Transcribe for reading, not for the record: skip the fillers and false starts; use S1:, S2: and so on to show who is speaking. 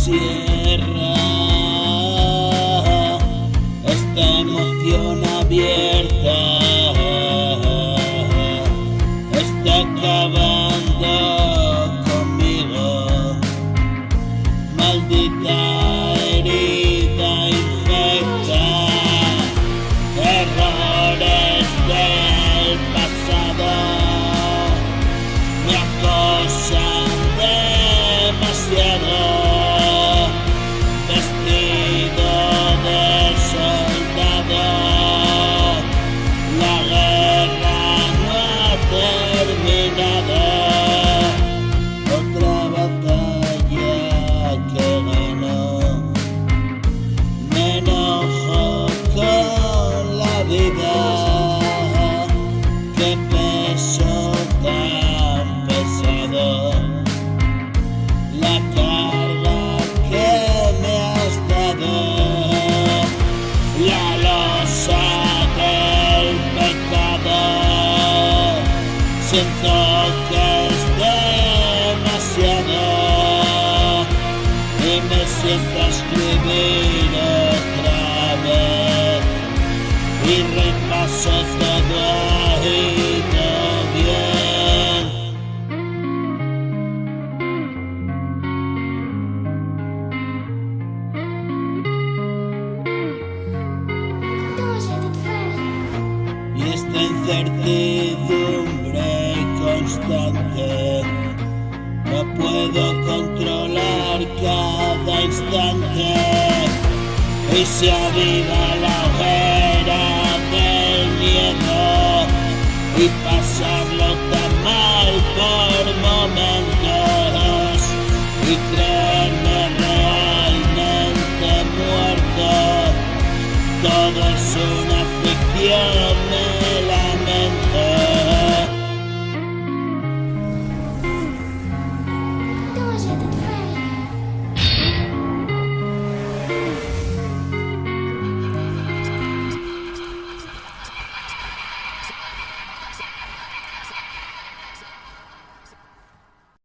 S1: cierra esta emoción abierta, está acabando conmigo, maldita herida infecta, errores del pasado me acosan demasiado. Vestido de soldado, la guerra no ha terminado. Otra batalla que ganó, me enojo con la vida. Qué peso tan pesado, la carga que me has dado, la losa del pecado. Siento que es demasiado y me siento a escribir otra vez y repaso todo ha ido bien. Y esta incertidumbre constante no puedo controlar cada instante y se aviva la hoguera del miedo y pasarlo tan mal por